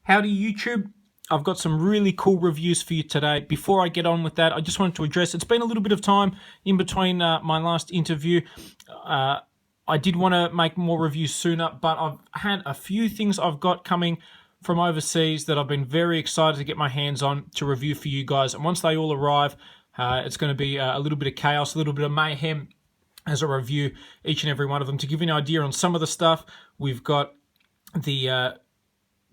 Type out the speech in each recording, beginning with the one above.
Howdy YouTube, I've got some really cool reviews for you today. Before I get on with that, I just wanted to address, it's been a little bit of time in between my last interview. I did want to make more reviews sooner, but I've had a few things I've got coming from overseas that I've been very excited to get my hands on to review for you guys. And once they all arrive, it's going to be a little bit of chaos, a little bit of mayhem as I review each and every one of them. To give you an idea on some of the stuff, we've got the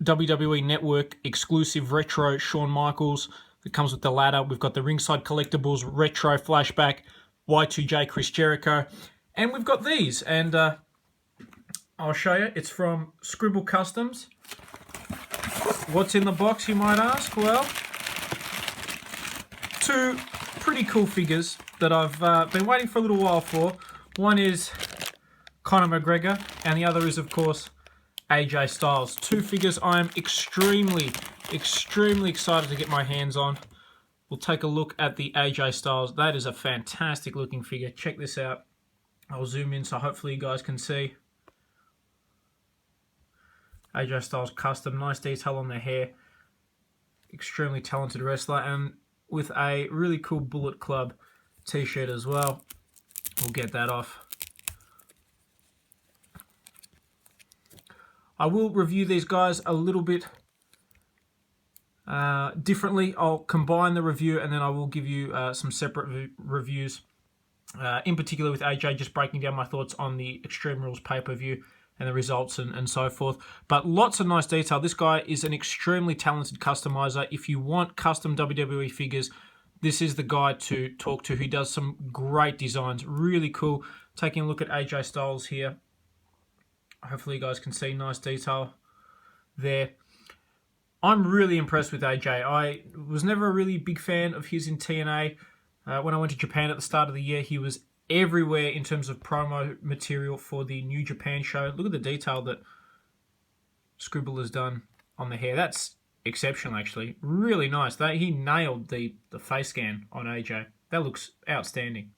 WWE Network exclusive retro Shawn Michaels that comes with the ladder. We've got the Ringside Collectibles retro flashback Y2J Chris Jericho. And we've got these, and I'll show you. It's from Scribble Customs. What's in the box, you might ask? Well, two pretty cool figures that I've been waiting for a little while for. One is Conor McGregor, and the other is, of course, AJ Styles. Two figures I'm extremely excited to get my hands on. We'll take a look at the AJ Styles. That is a fantastic looking figure. Check this out. I'll zoom in so hopefully you guys can see. AJ Styles custom, nice detail on the hair. Extremely talented wrestler, and with a really cool Bullet Club t-shirt as well. We'll get that off. I will review these guys a little bit differently. I'll combine the review and then I will give you some separate reviews. In particular with AJ, just breaking down my thoughts on the Extreme Rules pay-per-view and the results and so forth. But lots of nice detail. This guy is an extremely talented customizer. If you want custom WWE figures, this is the guy to talk to. He does some great designs. Really cool. Taking a look at AJ Styles here. Hopefully you guys can see nice detail there. I'm really impressed with AJ. I was never a really big fan of his in TNA. When I went to Japan at the start of the year, he was everywhere in terms of promo material for the New Japan show. Look at the detail that Scribble has done on the hair. That's exceptional, actually. Really nice. He nailed the face scan on AJ. That looks outstanding.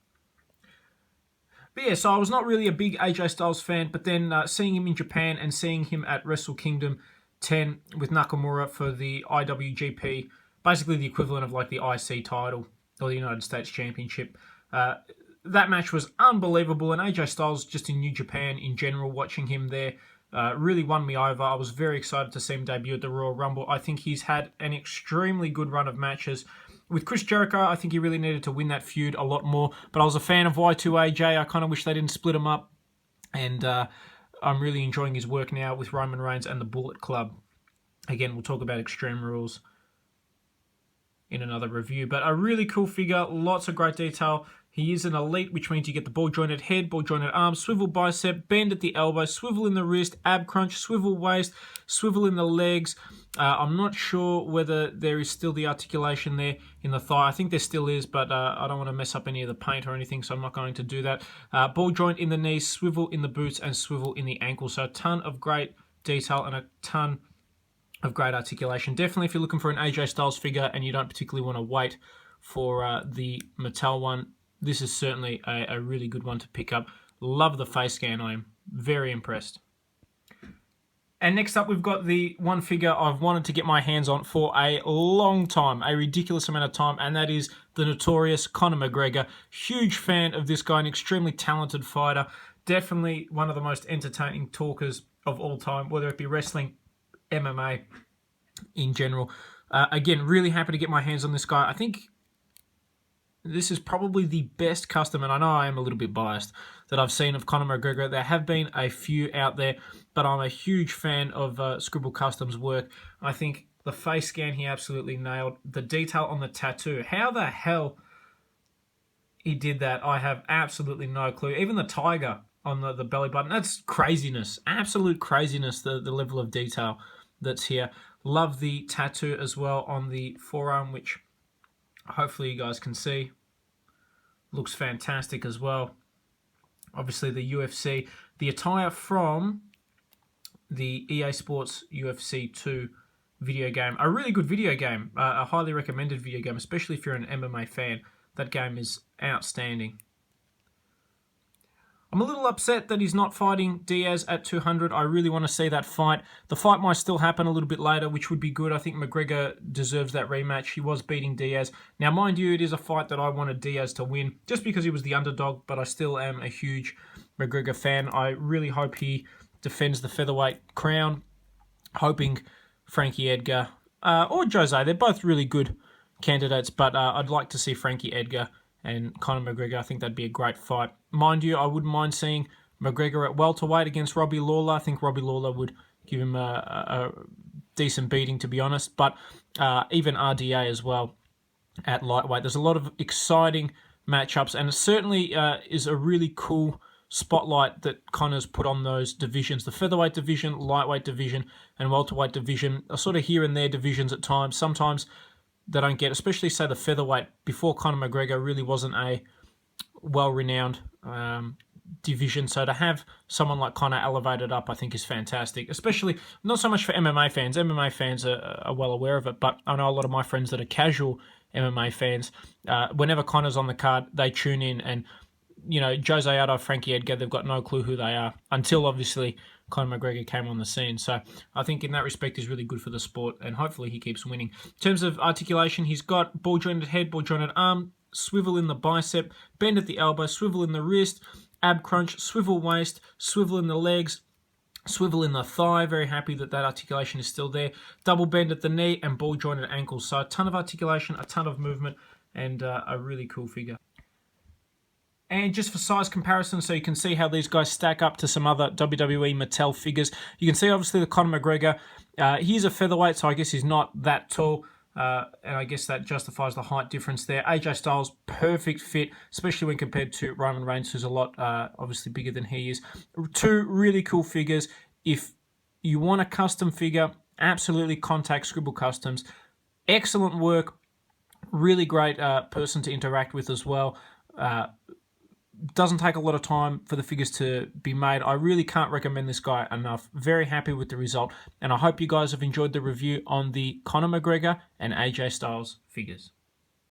But yeah, so I was not really a big AJ Styles fan, but then seeing him in Japan and seeing him at Wrestle Kingdom 10 with Nakamura for the IWGP, basically the equivalent of like the IC title or the United States Championship, that match was unbelievable, and AJ Styles just in New Japan in general, watching him there, really won me over. I was very excited to see him debut at the Royal Rumble. I think he's had an extremely good run of matches. With Chris Jericho, I think he really needed to win that feud a lot more. But I was a fan of Y2AJ. I kind of wish they didn't split him up. And I'm really enjoying his work now with Roman Reigns and the Bullet Club. Again, we'll talk about Extreme Rules in another review. But a really cool figure. Lots of great detail. He is an elite, which means you get the ball-jointed head, ball-jointed arms, swivel bicep, bend at the elbow, swivel in the wrist, ab crunch, swivel waist, swivel in the legs. I'm not sure whether there is still the articulation there in the thigh. I think there still is, but I don't want to mess up any of the paint or anything, so I'm not going to do that. Ball joint in the knees, swivel in the boots, and swivel in the ankle. So a ton of great detail and a ton of great articulation. Definitely if you're looking for an AJ Styles figure and you don't particularly want to wait for the Mattel one, this is certainly a really good one to pick up. Love the face scan. I am very impressed. And next up, we've got the one figure I've wanted to get my hands on for a long time, a ridiculous amount of time, and that is the notorious Conor McGregor. Huge fan of this guy, an extremely talented fighter. Definitely one of the most entertaining talkers of all time, whether it be wrestling, MMA in general. Again, really happy to get my hands on this guy. I think this is probably the best custom, and I know I am a little bit biased, that I've seen of Conor McGregor. There have been a few out there, but I'm a huge fan of Scribble Customs' work. I think the face scan he absolutely nailed. The detail on the tattoo. How the hell he did that, I have absolutely no clue. Even the tiger on the belly button, that's craziness. Absolute craziness, the level of detail that's here. Love the tattoo as well on the forearm, which hopefully you guys can see. Looks fantastic as well. Obviously the UFC. The attire from the EA Sports UFC 2 video game. A really good video game. A highly recommended video game, especially if you're an MMA fan. That game is outstanding. I'm a little upset that he's not fighting Diaz at 200. I really want to see that fight. The fight might still happen a little bit later, which would be good. I think McGregor deserves that rematch. He was beating Diaz. Now, mind you, it is a fight that I wanted Diaz to win just because he was the underdog, but I still am a huge McGregor fan. I really hope he defends the featherweight crown, hoping Frankie Edgar or Jose. They're both really good candidates, but I'd like to see Frankie Edgar and Conor McGregor. I think that'd be a great fight. Mind you, I wouldn't mind seeing McGregor at welterweight against Robbie Lawler. I think Robbie Lawler would give him a decent beating, to be honest. But even RDA as well at lightweight. There's a lot of exciting matchups, and it certainly is a really cool spotlight that Conor's put on those divisions. The featherweight division, lightweight division, and welterweight division are sort of here and there divisions at times. Sometimes they don't get, especially say the featherweight, before Conor McGregor really wasn't a well-renowned division. So to have someone like Conor elevated up, I think is fantastic, especially not so much for MMA fans. MMA fans are well aware of it, but I know a lot of my friends that are casual MMA fans, whenever Conor's on the card, they tune in, and you know, Jose Aldo, Frankie Edgar, they've got no clue who they are until obviously Conor McGregor came on the scene. So I think in that respect is really good for the sport, and hopefully he keeps winning. In terms of articulation, he's got ball jointed head, ball jointed arm, swivel in the bicep, bend at the elbow, swivel in the wrist, ab crunch, swivel waist, swivel in the legs, swivel in the thigh. Very happy that that articulation is still there. Double bend at the knee and ball jointed ankles. So a ton of articulation, a ton of movement, and a really cool figure. And just for size comparison, so you can see how these guys stack up to some other WWE Mattel figures. You can see obviously the Conor McGregor, he's a featherweight, so I guess he's not that tall. And I guess that justifies the height difference there. AJ Styles, perfect fit, especially when compared to Roman Reigns, who's a lot obviously bigger than he is. Two really cool figures. If you want a custom figure, absolutely contact Scribble Customs. Excellent work, really great person to interact with as well. Doesn't take a lot of time for the figures to be made. I really can't recommend this guy enough. Very happy with the result, and I hope you guys have enjoyed the review on the Conor McGregor and AJ Styles figures.